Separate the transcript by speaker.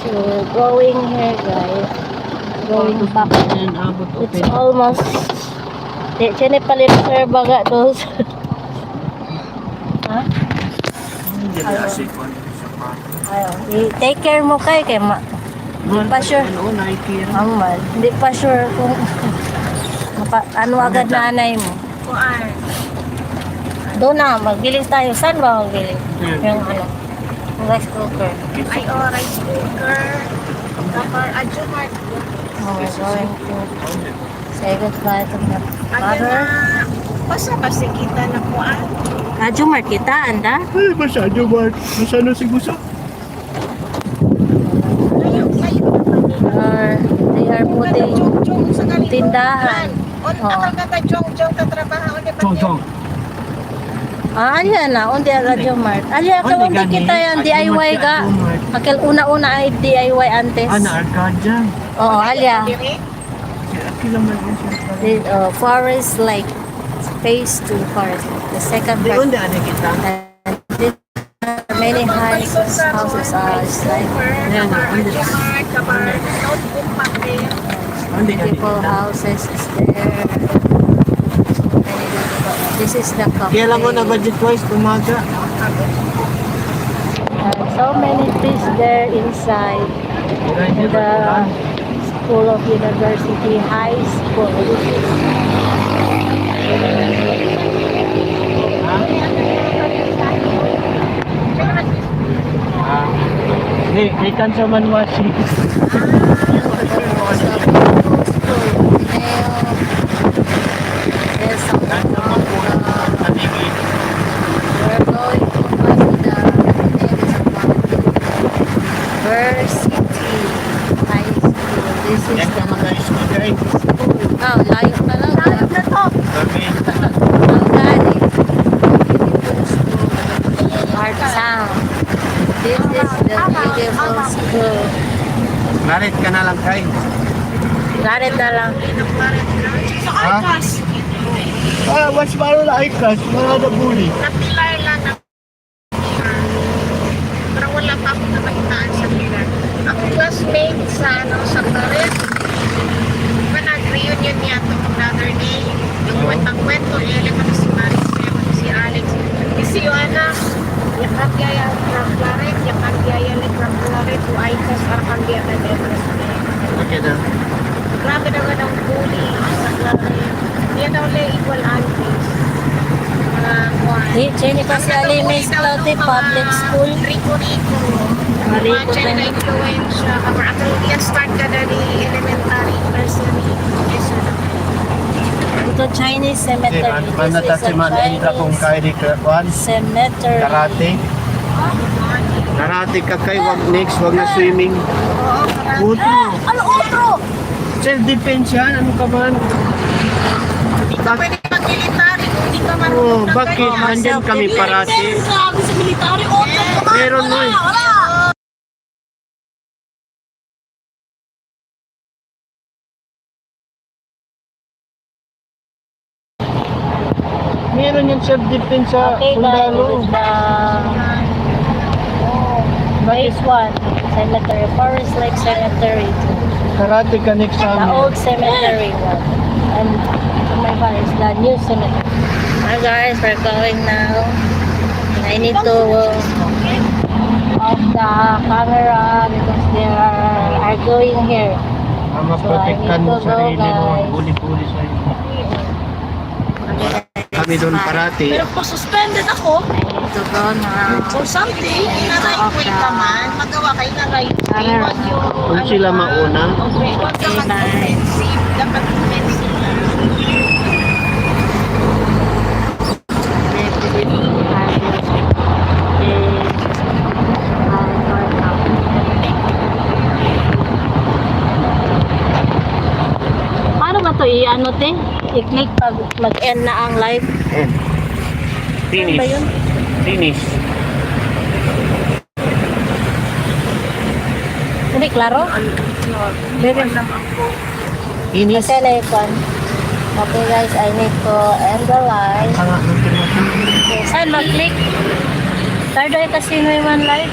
Speaker 1: So we're going here, guys. Going back. It's almost. Sini palit sir baga dos. Ha? Ayaw. Take care mo kay hindi pa sure. Amal. Hindi pa sure kung ano agad nanay mo. Doon na, magbilis tayo. Saan ba magbilis? Yung ano? Rice cooker.
Speaker 2: Ay, rice cooker. Tapos, adjumart.
Speaker 1: Oh, we're going to say goodbye to my mother.
Speaker 2: Basta kasi kita na po
Speaker 1: Adjumart kita, anda?
Speaker 3: Ay, basta Adjumart. Basta na si Gusa.
Speaker 1: They are putting tindahan.
Speaker 2: Ang kata jong-jong tatrabaho.
Speaker 3: Chong.
Speaker 1: Alya na, undi ang Adjumart. Alya ka, undi kita yan, DIY ka. Akil una-una ay DIY antes.
Speaker 3: Arcade dyan.
Speaker 1: Oo, alya. Forest Lake. Phase 2 Forest Lake. The second
Speaker 3: Di,
Speaker 1: part.
Speaker 3: undi ano kita?
Speaker 1: Many houses are like beautiful houses is there. This is the cafe.
Speaker 3: Kaya lang mo na budget wise, umaga.
Speaker 1: So many trees there inside the School of University High School.
Speaker 3: Hey, kan sa Manwasi.
Speaker 1: Oh, layo na lang. Layo na to. Art Sound. This is the beautiful school.
Speaker 3: Marit ka na lang kay.
Speaker 1: Larit na lang.
Speaker 3: Ha? Mas paro na ikas. Mga nabuli.
Speaker 2: Napilay lang na pero wala pa ako nakitaan sa pilar. Ang classmate sa Paris, nag-reunion niya ito another day. Yung kwentang-kwento, ilan si Maris, si Alex. Si Joanna, yakang yaya Claret, yakang yaya Claret, to Aikas, Arkandia, and Everest.
Speaker 3: Okay na.
Speaker 2: Grabe naman ang bully sa Claret. Yan daw equal aunties.
Speaker 1: Sini kasi Alimis Clote Public School.
Speaker 2: Rico. Imagine na influensya. Kapag ako start ka na ni elementary, nursery.
Speaker 1: Ito Chinese cemetery.
Speaker 3: Ano ta si Manindra kung kaya di kwan?
Speaker 1: Cemetery.
Speaker 3: Karate. Karate ka kay wag next, wag na swimming. Utro.
Speaker 1: Ano otro?
Speaker 3: Self-defense yan, ano ka man?
Speaker 2: Hindi ka pwede mag-military. Hindi ka man.
Speaker 3: Oh, bakit? Nandyan kami parati.
Speaker 1: Grabe sa military. Otro.
Speaker 3: Meron mo eh. Meron yung self-defense sa
Speaker 1: Okay, guys.
Speaker 3: sundalo.
Speaker 1: Phase 1. Cemetery. Forest Lake Cemetery.
Speaker 3: Karate ka next
Speaker 1: The
Speaker 3: time.
Speaker 1: old cemetery one. And to my far is the new cemetery. Hi guys, we're going now. I need to off the camera because they are going here.
Speaker 3: Ang maprotektan mo sarili mo. Uli-uli sa'yo. Kami doon parati.
Speaker 2: Pero kung suspended ako,
Speaker 1: I need to go now.
Speaker 2: so someday, na-right way ka man, magawa kayo na right way.
Speaker 1: Camera.
Speaker 2: Wag yung,
Speaker 3: Kung sila mauna.
Speaker 2: okay, wag ka mag-offensive. Dapat offensive lang.
Speaker 1: Paano ba ito i-ano te? I-click pag mag-end na ang live?
Speaker 3: Finish.
Speaker 1: Ano ba yun?
Speaker 3: Finish.
Speaker 1: Hindi, klaro? Very
Speaker 3: Finish.
Speaker 1: Kasi na yung okay guys, I need to end the live. Okay, saan mag-click? Third eye kasi may one live.